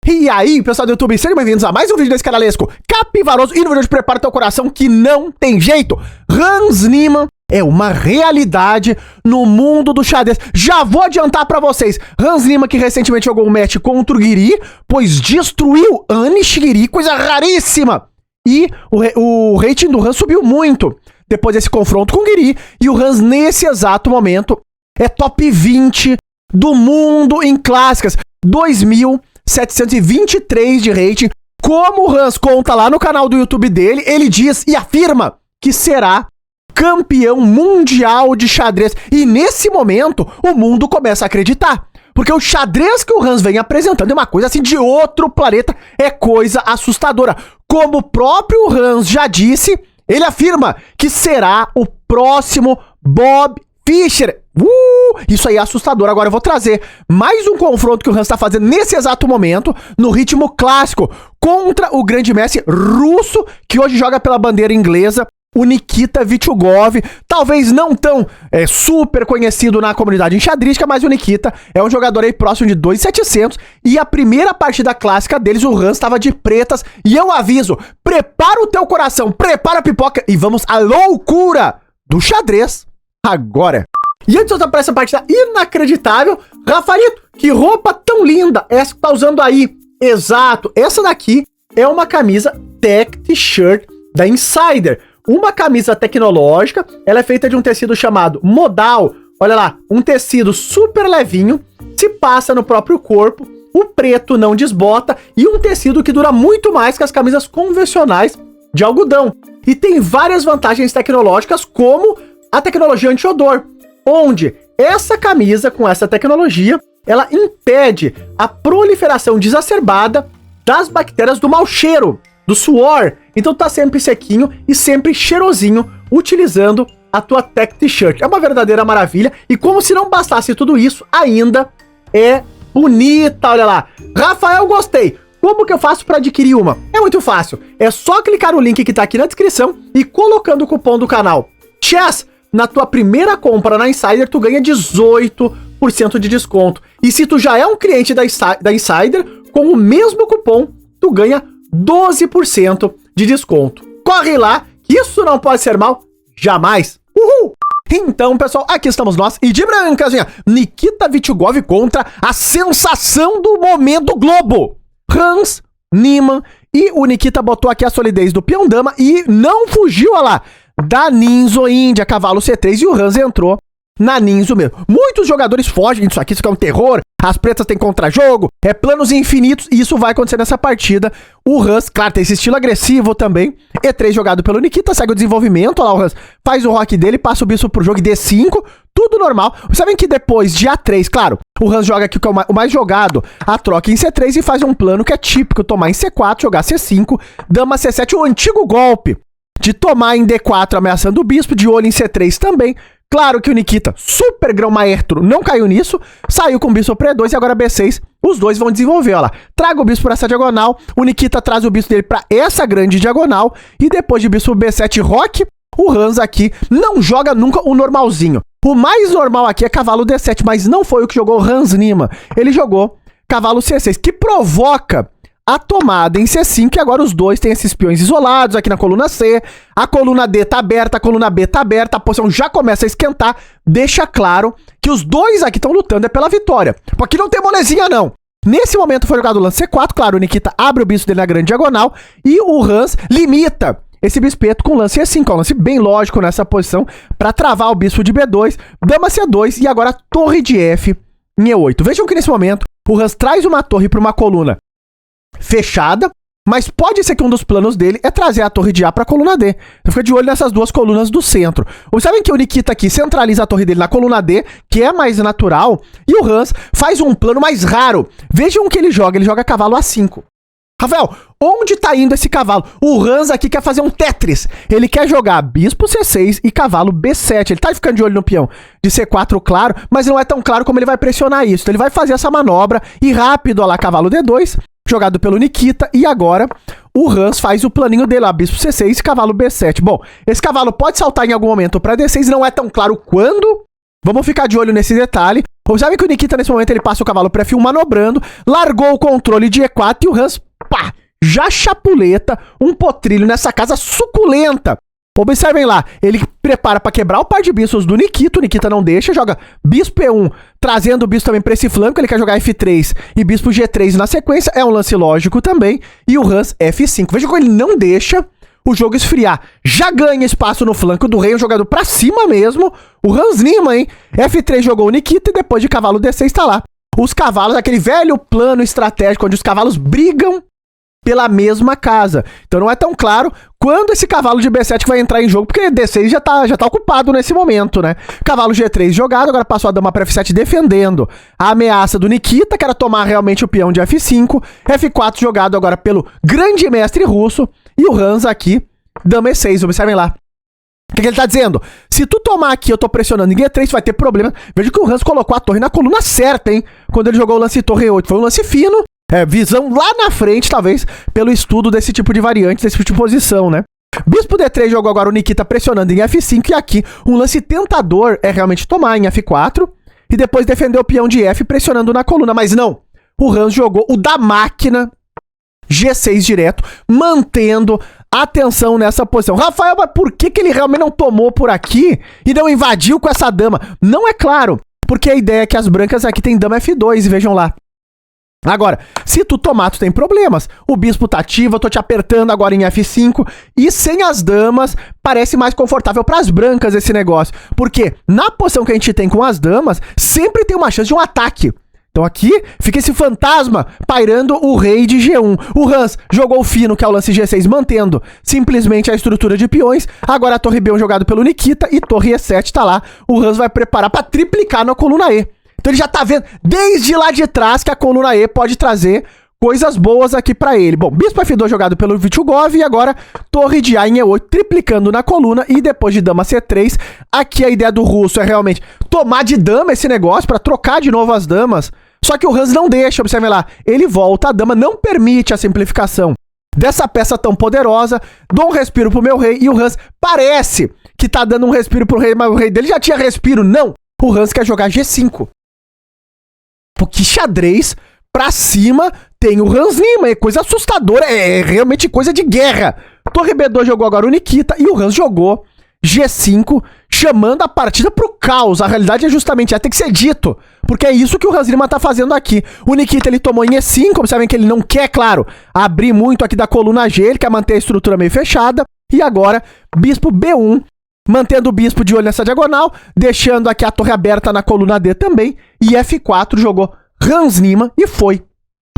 E aí, pessoal do YouTube, sejam bem-vindos a mais um vídeo desse canalesco capivaroso. E no vídeo de Prepara Teu Coração, que não tem jeito. Hans Niemann é uma realidade no mundo do xadrez. Já vou adiantar pra vocês. Hans Niemann, que recentemente jogou um match contra o Guiri, pois destruiu Anish Guiri, coisa raríssima. E o rating do Hans subiu muito depois desse confronto com o Guiri. E o Hans, nesse exato momento, é top 20 do mundo em clássicas. 2.723 de rating. Como o Hans conta lá no canal do YouTube dele, ele diz e afirma que será campeão mundial de xadrez. E nesse momento, o mundo começa a acreditar. Porque o xadrez que o Hans vem apresentando é uma coisa assim de outro planeta. É coisa assustadora. Como o próprio Hans já disse, ele afirma que será o próximo Bob Fischer. Isso aí é assustador. Agora eu vou trazer mais um confronto que o Hans está fazendo nesse exato momento, no ritmo clássico, contra o grande mestre russo, que hoje joga pela bandeira inglesa, o Nikita Vityugov. Talvez não tão super conhecido na comunidade enxadrística, mas o Nikita é um jogador aí próximo de 2.700, e a primeira partida clássica deles, o Hans estava de pretas, e eu aviso, prepara o teu coração, prepara a pipoca, e vamos à loucura do xadrez agora. E antes de eu para essa partida inacreditável, Rafaelito, que roupa tão linda essa que tá usando aí? Exato, essa daqui é uma camisa Tech T-shirt da Insider. Uma camisa tecnológica, ela é feita de um tecido chamado modal. Olha lá, um tecido super levinho, se passa no próprio corpo, o preto não desbota e um tecido que dura muito mais que as camisas convencionais de algodão. E tem várias vantagens tecnológicas, como a tecnologia anti-odor, onde essa camisa com essa tecnologia, ela impede a proliferação desacerbada das bactérias do mau cheiro, do suor. Então tá sempre sequinho e sempre cheirosinho utilizando a tua Tech T-shirt. É uma verdadeira maravilha. E como se não bastasse tudo isso, ainda é bonita, olha lá. Rafael, gostei. Como que eu faço para adquirir uma? É muito fácil. É só clicar no link que tá aqui na descrição e colocando o cupom do canal Chess, na tua primeira compra na Insider, tu ganha 18% de desconto. E se tu já é um cliente da Insider, com o mesmo cupom, tu ganha 12% de desconto. Corre lá, que isso não pode ser mal, jamais. Uhul! Então, pessoal, aqui estamos nós, e de brancazinha, Nikita Vityugov contra a sensação do momento Globo, Hans Niemann. E o Nikita botou aqui a solidez do peão dama e não fugiu, olha lá, da Ninzo Índia, cavalo C3, e o Hans entrou na Ninzo mesmo. Muitos jogadores fogem disso aqui, isso aqui é um terror, as pretas têm contra-jogo, é planos infinitos, e isso vai acontecer nessa partida. O Hans, claro, tem esse estilo agressivo também. E3 jogado pelo Nikita, segue o desenvolvimento, olha lá o Hans, faz o rock dele, passa o bispo pro jogo, D5, tudo normal. Sabem que depois de A3, claro, o Hans joga aqui que é o mais jogado, a troca em C3 e faz um plano que é típico, tomar em C4, jogar C5, dama C7, o antigo golpe de tomar em D4 ameaçando o bispo, de olho em C3 também. Claro que o Nikita, super grão maestro, não caiu nisso, saiu com o bispo para E2 e agora B6, os dois vão desenvolver, olha lá. Traga o bispo para essa diagonal, o Nikita traz o bispo dele para essa grande diagonal, e depois de bispo B7 rock, o Hans aqui não joga nunca o normalzinho. O mais normal aqui é cavalo D7, mas não foi o que jogou Hans Niemann. Ele jogou cavalo C6, que provoca a tomada em C5, e agora os dois têm esses peões isolados aqui na coluna C, a coluna D tá aberta, a coluna B tá aberta, a posição já começa a esquentar, deixa claro que os dois aqui estão lutando pela vitória. Aqui não tem molezinha não. Nesse momento foi jogado o lance C4, claro, o Nikita abre o bispo dele na grande diagonal, e o Hans limita esse bispeto com lance E5, é um lance bem lógico nessa posição, para travar o bispo de B2, dama C2, e agora torre de F em E8. Vejam que nesse momento o Hans traz uma torre para uma coluna fechada, mas pode ser que um dos planos dele é trazer a torre de A para a coluna D. Então fica de olho nessas duas colunas do centro. Ou sabem que o Nikita aqui centraliza a torre dele na coluna D, que é mais natural, e o Hans faz um plano mais raro. Vejam o que ele joga cavalo A5. Rafael, onde tá indo esse cavalo? O Hans aqui quer fazer um Tetris. Ele quer jogar bispo C6 e cavalo B7. Ele tá ficando de olho no peão de C4, claro, mas não é tão claro como ele vai pressionar isso. Então ele vai fazer essa manobra e rápido, olha lá, cavalo D2, jogado pelo Nikita, e agora o Hans faz o planinho dele, ó, bispo C6 e cavalo B7. Bom, esse cavalo pode saltar em algum momento para D6, não é tão claro quando. Vamos ficar de olho nesse detalhe. Observe que o Nikita, nesse momento, ele passa o cavalo para F1 manobrando, largou o controle de E4 e o Hans, pá, já chapuleta um potrilho nessa casa suculenta. Observem lá, ele prepara para quebrar o par de bispos do Nikita, o Nikita não deixa, joga bispo E1, trazendo o bispo também para esse flanco, ele quer jogar F3 e bispo G3 na sequência, é um lance lógico também, e o Hans F5. Veja como ele não deixa o jogo esfriar, já ganha espaço no flanco do rei, um jogador pra cima mesmo, o Hans Niemann, hein? F3 jogou o Nikita e depois de cavalo D6 tá lá. Os cavalos, aquele velho plano estratégico onde os cavalos brigam pela mesma casa. Então não é tão claro quando esse cavalo de B7 vai entrar em jogo, porque D6 já tá ocupado nesse momento, né? Cavalo G3 jogado, agora passou a dama para F7 defendendo a ameaça do Nikita, que era tomar realmente o peão de F5. F4 jogado agora pelo grande mestre russo. E o Hans aqui, dama E6, observem lá. O que ele tá dizendo? Se tu tomar aqui, eu tô pressionando em G3, tu vai ter problema. Veja que o Hans colocou a torre na coluna certa, hein? Quando ele jogou o lance torre E8. Foi um lance fino. Visão lá na frente, talvez, pelo estudo desse tipo de variante, desse tipo de posição, né? Bispo D3 jogou agora o Nikita pressionando em F5. E aqui, um lance tentador é realmente tomar em F4. E depois defender o peão de F pressionando na coluna. Mas não. O Hans jogou o da máquina G6 direto, mantendo a atenção nessa posição. Rafael, mas por que ele realmente não tomou por aqui e não invadiu com essa dama? Não é claro, porque a ideia é que as brancas aqui tem dama F2, e vejam lá. Agora, se tu tomar, tu tem problemas. O bispo tá ativo, eu tô te apertando agora em F5, e sem as damas, parece mais confortável para as brancas esse negócio. Porque na posição que a gente tem com as damas, sempre tem uma chance de um ataque. Então aqui fica esse fantasma pairando o rei de G1. O Hans jogou o fino, que é o lance G6, mantendo simplesmente a estrutura de peões. Agora a torre B1 jogado pelo Nikita e torre E7 tá lá. O Hans vai preparar para triplicar na coluna E. Então ele já tá vendo desde lá de trás que a coluna E pode trazer coisas boas aqui pra ele. Bom, bispo F2 jogado pelo Vityugov e agora torre de A em E8 triplicando na coluna e depois de dama C3. Aqui a ideia do russo é realmente tomar de dama esse negócio pra trocar de novo as damas. Só que o Hans não deixa, observe lá. Ele volta, a dama não permite a simplificação dessa peça tão poderosa. Dou um respiro pro meu rei e o Hans parece que tá dando um respiro pro rei, mas o rei dele já tinha respiro. Não! O Hans quer jogar G5. Porque xadrez pra cima tem o Hans Niemann, é coisa assustadora, é realmente coisa de guerra. Torre B2 jogou agora o Nikita e o Hans jogou G5, chamando a partida pro caos. A realidade é justamente essa, tem que ser dito, porque é isso que o Hans Niemann tá fazendo aqui. O Nikita ele tomou em E5, observem que ele não quer, claro, abrir muito aqui da coluna G, ele quer manter a estrutura meio fechada. E agora, bispo B1, mantendo o bispo de olho nessa diagonal, deixando aqui a torre aberta na coluna D também. E F4 jogou Hans Niemann e foi.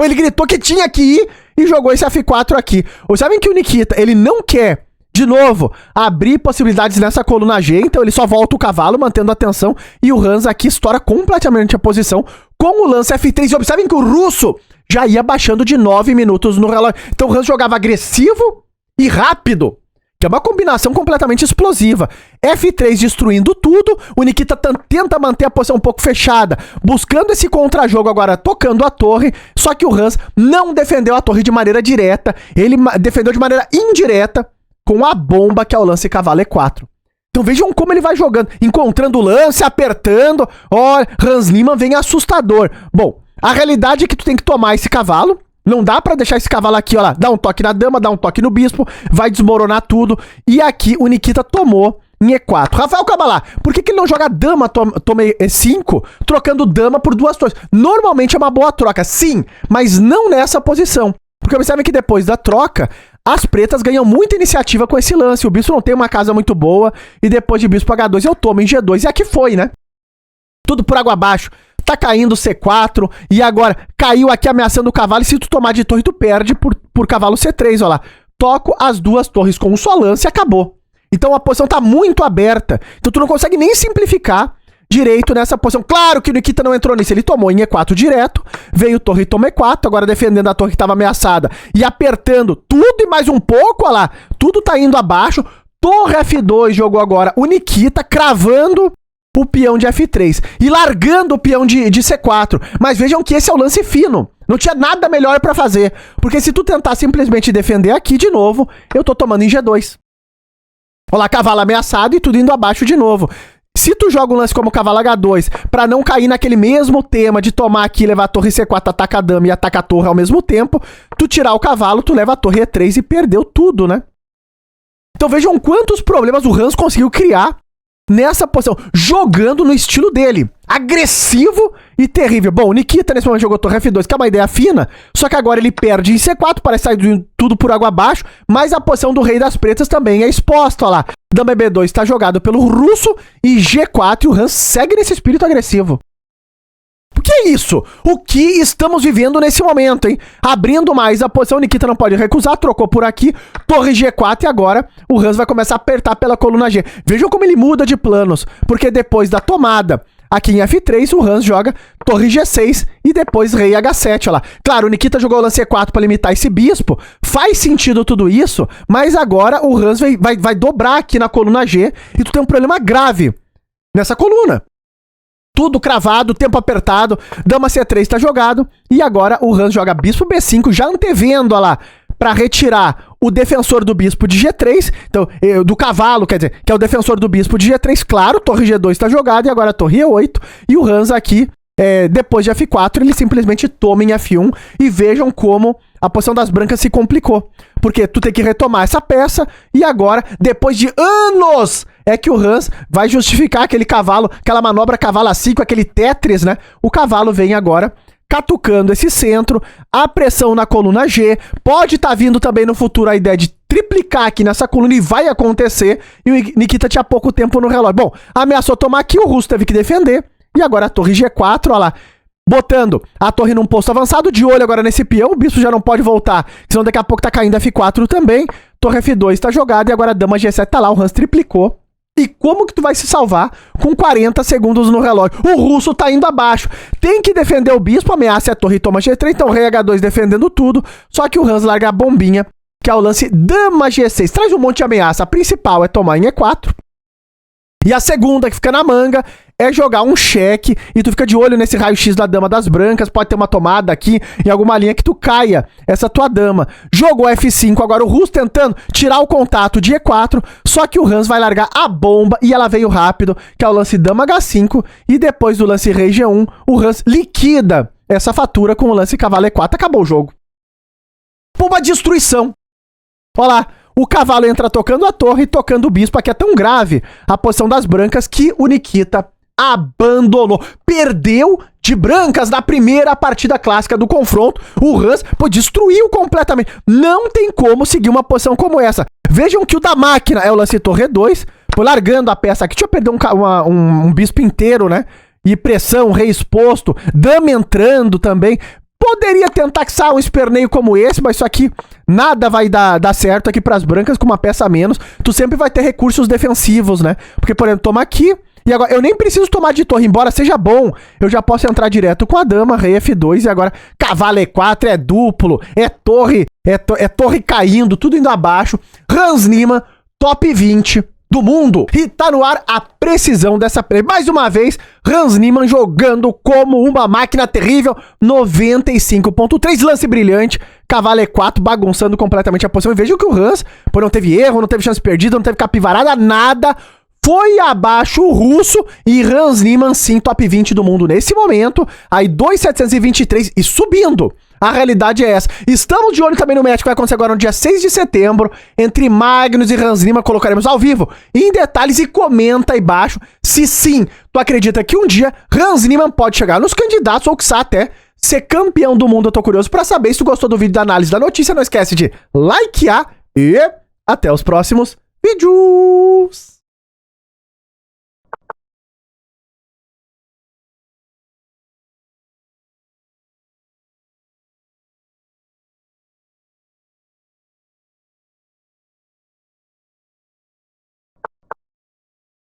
Ele gritou que tinha que ir e jogou esse F4 aqui. Vocês sabem que o Nikita, ele não quer, de novo, abrir possibilidades nessa coluna G, então ele só volta o cavalo, mantendo a atenção, e o Hans aqui estoura completamente a posição com o lance F3. E observem que o russo já ia baixando de 9 minutos no relógio. Então o Hans jogava agressivo e rápido, que é uma combinação completamente explosiva. F3 destruindo tudo, o Nikita tenta manter a posição um pouco fechada, buscando esse contra-jogo agora, tocando a torre, só que o Hans não defendeu a torre de maneira direta, ele defendeu de maneira indireta, com a bomba que é o lance cavalo E4. Então vejam como ele vai jogando, encontrando o lance, apertando. Ó, Hans Niemann vem assustador. Bom, a realidade é que tu tem que tomar esse cavalo. Não dá pra deixar esse cavalo aqui, ó lá, dá um toque na dama, dá um toque no bispo, vai desmoronar tudo. E aqui o Nikita tomou em E4. Rafael Cabalá, por que ele não joga dama, toma E5, trocando dama por duas torres? Normalmente é uma boa troca, sim, mas não nessa posição. Porque observe que depois da troca, as pretas ganham muita iniciativa com esse lance. O bispo não tem uma casa muito boa, e depois de bispo H2 eu tomo em G2. E aqui foi, né? Tudo por água abaixo. Tá caindo C4, e agora caiu aqui ameaçando o cavalo, e se tu tomar de torre, tu perde por cavalo C3, ó lá. Toco as duas torres com um só lance e acabou. Então a posição tá muito aberta, então tu não consegue nem simplificar direito nessa posição. Claro que o Nikita não entrou nisso, ele tomou em E4 direto, veio torre e toma E4, agora defendendo a torre que tava ameaçada, e apertando tudo e mais um pouco, ó lá, tudo tá indo abaixo. Torre F2 jogou agora o Nikita, cravando o peão de F3 e largando o peão de C4. Mas vejam que esse é o lance fino. Não tinha nada melhor pra fazer. Porque se tu tentar simplesmente defender aqui de novo, eu tô tomando em G2. Olha lá, cavalo ameaçado e tudo indo abaixo de novo. Se tu joga um lance como cavalo H2 pra não cair naquele mesmo tema de tomar aqui, levar a torre C4, ataca a dama e ataca a torre ao mesmo tempo, tu tirar o cavalo, tu leva a torre E3 e perdeu tudo, né? Então vejam quantos problemas o Hans conseguiu criar nessa posição, jogando no estilo dele, agressivo e terrível. Bom, o Nikita nesse momento jogou torre F2, que é uma ideia fina, só que agora ele perde em C4, parece sair tudo por água abaixo, mas a posição do rei das pretas também é exposta, ó lá. Dama B2 está jogado pelo russo e G4 e o Hans segue nesse espírito agressivo. O que é isso? O que estamos vivendo nesse momento, hein? Abrindo mais a posição, o Nikita não pode recusar, trocou por aqui, torre G4 e agora o Hans vai começar a apertar pela coluna G. Vejam como ele muda de planos, porque depois da tomada aqui em F3, o Hans joga torre G6 e depois rei H7, olha lá. Claro, o Nikita jogou o lance E4 para limitar esse bispo, faz sentido tudo isso, mas agora o Hans vai dobrar aqui na coluna G e tu tem um problema grave nessa coluna. Tudo cravado, tempo apertado, dama C3 tá jogado, e agora o Hans joga bispo B5, já antevendo, ó lá, pra retirar o defensor do bispo de G3, então, do cavalo, quer dizer, que é o defensor do bispo de G3, claro, torre G2 tá jogado, e agora torre E8, e o Hans aqui, depois de F4, ele simplesmente toma em F1, e vejam como a posição das brancas se complicou, porque tu tem que retomar essa peça, e agora, depois de anos, é que o Hans vai justificar aquele cavalo, aquela manobra cavalo A5, aquele Tetris, né? O cavalo vem agora catucando esse centro, a pressão na coluna G, pode estar vindo também no futuro a ideia de triplicar aqui nessa coluna e vai acontecer, e o Nikita tinha pouco tempo no relógio. Bom, ameaçou tomar aqui, o russo teve que defender, e agora a torre G4, ó lá, botando a torre num posto avançado, de olho agora nesse peão, o bispo já não pode voltar, senão daqui a pouco tá caindo F4 também, torre F2 tá jogada, e agora a dama G7 tá lá, o Hans triplicou. E como que tu vai se salvar com 40 segundos no relógio? O russo tá indo abaixo. Tem que defender o bispo, ameaça a torre e toma G3, então rei H2 defendendo tudo. Só que o Hans larga a bombinha, que é o lance dama G6. Traz um monte de ameaça. A principal é tomar em E4. E a segunda, que fica na manga, é jogar um cheque, e tu fica de olho nesse raio-x da dama das brancas, pode ter uma tomada aqui, em alguma linha que tu caia essa tua dama. Jogou F5, agora o russo tentando tirar o contato de E4, só que o Hans vai largar a bomba, e ela veio rápido, que é o lance dama H5, e depois do lance rei G1, o Hans liquida essa fatura com o lance cavalo E4, acabou o jogo. Uma destruição. Olha lá. O cavalo entra tocando a torre e tocando o bispo, aqui é tão grave a posição das brancas que o Nikita abandonou. Perdeu de brancas na primeira partida clássica do confronto. O Hans, destruiu completamente. Não tem como seguir uma posição como essa. Vejam que o da máquina é o lance torre 2, largando a peça aqui. Deixa eu perder um bispo inteiro, né? E pressão, rei exposto, dama entrando também. Poderia tentar um esperneio como esse, mas isso aqui nada vai dar certo aqui pras brancas com uma peça a menos. Tu sempre vai ter recursos defensivos, né? Porque, por exemplo, toma aqui, e agora eu nem preciso tomar de torre, embora seja bom, eu já posso entrar direto com a dama, rei F2, e agora cavalo E4, é duplo, é torre caindo, tudo indo abaixo. Hans Niemann, top 20 do mundo. E tá no ar a precisão dessa play. Mais uma vez, Hans Niemann jogando como uma máquina terrível. 95.3, lance brilhante. Cavalo E4 bagunçando completamente a posição. E vejam que o Hans, não teve erro, não teve chance perdida, não teve capivarada, nada. Foi abaixo o russo e Hans Niemann, sim, top 20 do mundo nesse momento. Aí 2.723 e subindo. A realidade é essa. Estamos de olho também no match que vai acontecer agora no dia 6 de setembro, entre Magnus e Hans Niemann, colocaremos ao vivo, em detalhes, e comenta aí embaixo se sim, tu acredita que um dia Hans Niemann pode chegar nos candidatos, ou quiçá até ser campeão do mundo. Eu tô curioso pra saber. Se tu gostou do vídeo da análise da notícia, não esquece de likear e até os próximos vídeos.